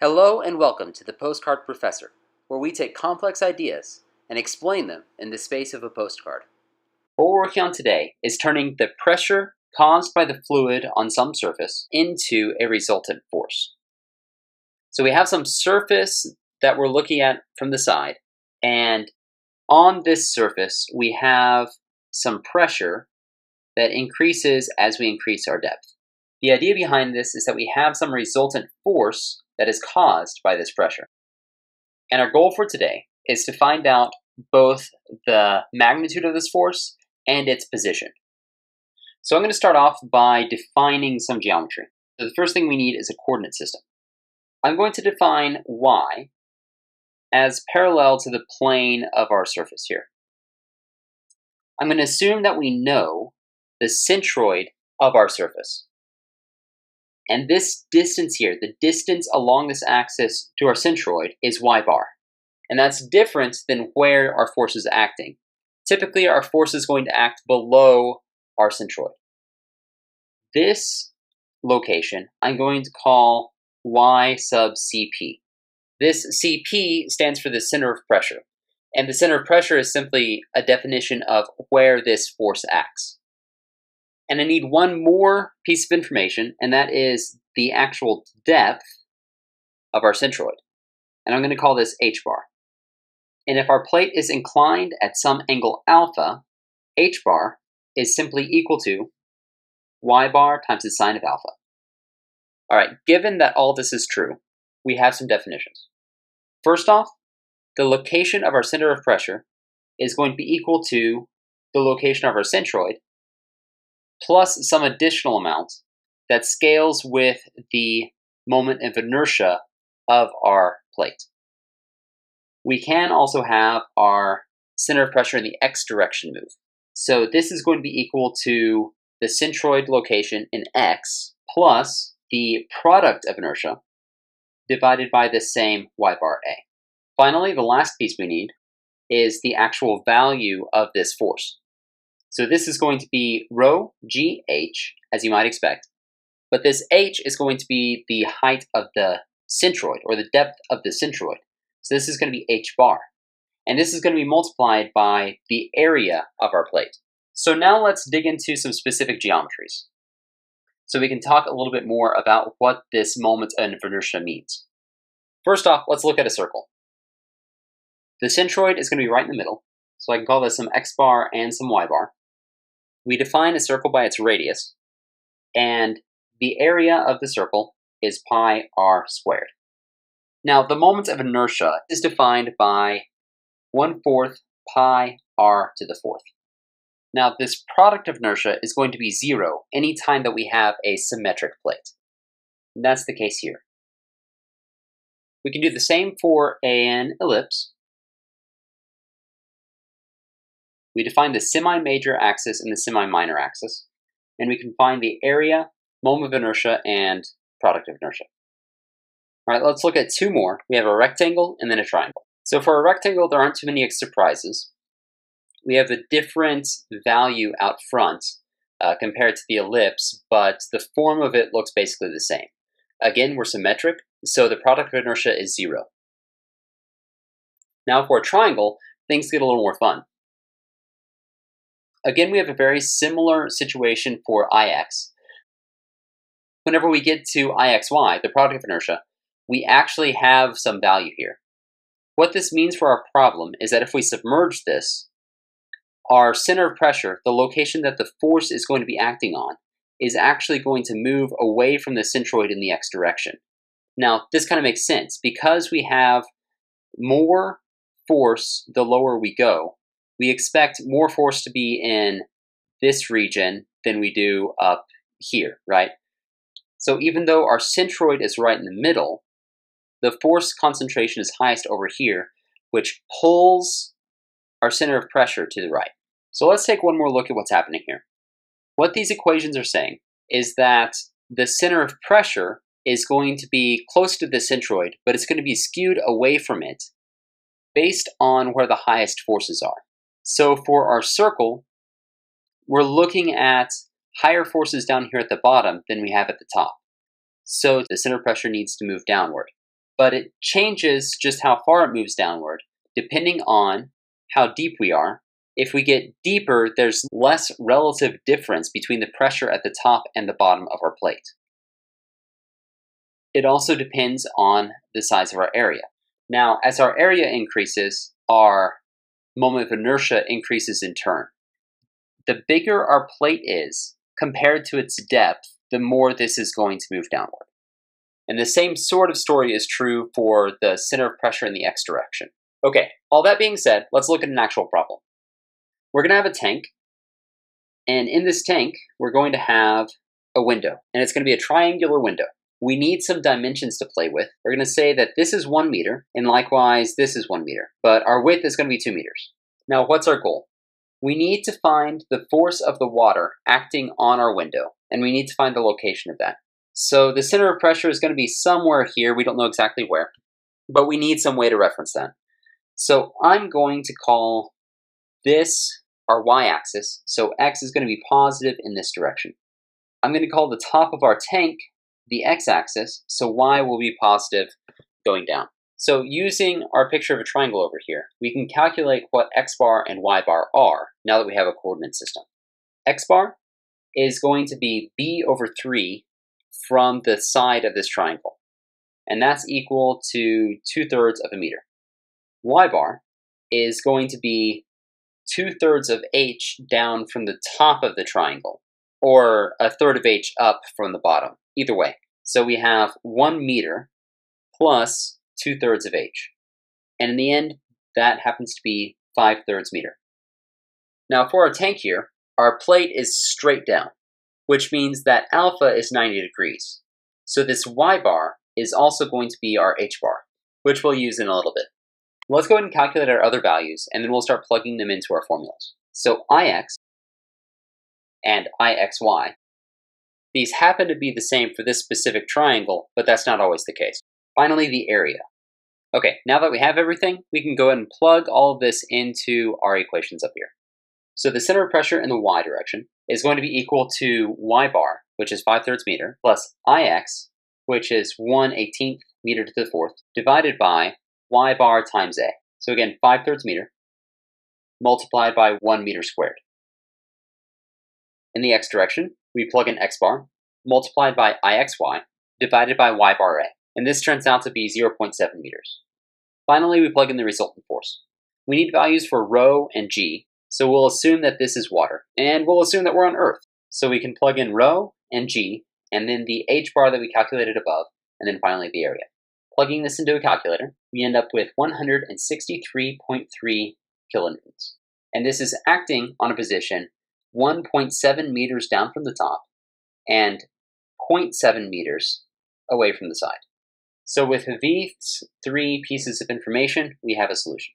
Hello and welcome to the Postcard Professor, where we take complex ideas and explain them in the space of a postcard. What we're working on today is turning the pressure caused by the fluid on some surface into a resultant force. So we have some surface that we're looking at from the side, and on this surface we have some pressure that increases as we increase our depth. The idea behind this is that we have some resultant force that is caused by this pressure. And our goal for today is to find out both the magnitude of this force and its position. So I'm going to start off by defining some geometry. So the first thing we need is a coordinate system. I'm going to define y as parallel to the plane of our surface here. I'm going to assume that we know the centroid of our surface. And this distance here, the distance along this axis to our centroid, is y bar. And that's different than where our force is acting. Typically, our force is going to act below our centroid. This location I'm going to call y sub Cp. This Cp stands for the center of pressure. And the center of pressure is simply a definition of where this force acts. And I need one more piece of information, and that is the actual depth of our centroid. And I'm going to call this h bar. And if our plate is inclined at some angle alpha, h bar is simply equal to y bar times the sine of alpha. All right, given that all this is true, we have some definitions. First off, the location of our center of pressure is going to be equal to the location of our centroid plus some additional amount that scales with the moment of inertia of our plate. We can also have our center of pressure in the x direction move. So this is going to be equal to the centroid location in x plus the product of inertia divided by the same y bar a. Finally, the last piece we need is the actual value of this force. So this is going to be rho gh, as you might expect, but this h is going to be the height of the centroid, or the depth of the centroid. So this is going to be h bar, and this is going to be multiplied by the area of our plate. So now let's dig into some specific geometries, so we can talk a little bit more about what this moment of inertia means. First off, let's look at a circle. The centroid is going to be right in the middle, so I can call this some x bar and some y bar. We define a circle by its radius, and the area of the circle is pi r squared. Now, the moment of inertia is defined by 1/4 pi r to the 4th. Now, this product of inertia is going to be 0 anytime that we have a symmetric plate. And that's the case here. We can do the same for an ellipse. We define the semi-major axis and the semi-minor axis, and we can find the area, moment of inertia, and product of inertia. All right, let's look at two more. We have a rectangle and then a triangle. So for a rectangle, there aren't too many surprises. We have a different value out front compared to the ellipse, but the form of it looks basically the same. Again, we're symmetric, so the product of inertia is 0. Now for a triangle, things get a little more fun. Again, we have a very similar situation for Ix. Whenever we get to Ixy, the product of inertia, we actually have some value here. What this means for our problem is that if we submerge this, our center of pressure, the location that the force is going to be acting on, is actually going to move away from the centroid in the x direction. Now, this kind of makes sense. Because we have more force the lower we go, we expect more force to be in this region than we do up here, right? So even though our centroid is right in the middle, the force concentration is highest over here, which pulls our center of pressure to the right. So let's take one more look at what's happening here. What these equations are saying is that the center of pressure is going to be close to the centroid, but it's going to be skewed away from it based on where the highest forces are. So for our circle, we're looking at higher forces down here at the bottom than we have at the top. So the center of pressure needs to move downward. but it changes just how far it moves downward, depending on how deep we are. If we get deeper, there's less relative difference between the pressure at the top and the bottom of our plate. It also depends on the size of our area. Now, as our area increases, our moment of inertia increases in turn. The bigger our plate is compared to its depth, the more this is going to move downward. And the same sort of story is true for the center of pressure in the x direction. Okay, all that being said, let's look at an actual problem. We're going to have a tank, and in this tank, we're going to have a window, and it's going to be a triangular window. We need some dimensions to play with. We're going to say that this is 1 meter, and likewise, this is 1 meter, but our width is going to be 2 meters. Now, what's our goal? We need to find the force of the water acting on our window, and we need to find the location of that. So the center of pressure is going to be somewhere here. We don't know exactly where, but we need some way to reference that. So I'm going to call this our y-axis, so x is going to be positive in this direction. I'm going to call the top of our tank the x-axis, so y will be positive going down. So using our picture of a triangle over here, we can calculate what x bar and y bar are now that we have a coordinate system. X bar is going to be b over 3 from the side of this triangle, and that's equal to 2/3 of a meter. Y bar is going to be 2/3 of h down from the top of the triangle, or 1/3 of h up from the bottom, either way. So we have 1 meter plus 2/3 of h. And in the end, that happens to be 5/3 meter. Now for our tank here, our plate is straight down, which means that alpha is 90 degrees. So this y bar is also going to be our h bar, which we'll use in a little bit. Let's go ahead and calculate our other values, and then we'll start plugging them into our formulas. So Ix and Ixy, these happen to be the same for this specific triangle, but that's not always the case. Finally, the area. Okay, now that we have everything, we can go ahead and plug all of this into our equations up here. So the center of pressure in the y direction is going to be equal to y bar, which is 5/3 meter, plus Ix, which is 1/18 meter to the 4th, divided by y bar times a. So again, 5/3 meter multiplied by 1 meter squared. In the x direction, we plug in x bar multiplied by Ixy divided by y bar a. And this turns out to be 0.7 meters. Finally, we plug in the resultant force. We need values for rho and g, so we'll assume that this is water, and we'll assume that we're on Earth. So we can plug in rho and g, and then the h bar that we calculated above, and then finally the area. Plugging this into a calculator, we end up with 163.3 kilonewtons. And this is acting on a position 1.7 meters down from the top and 0.7 meters away from the side. So with these 3 pieces of information, we have a solution.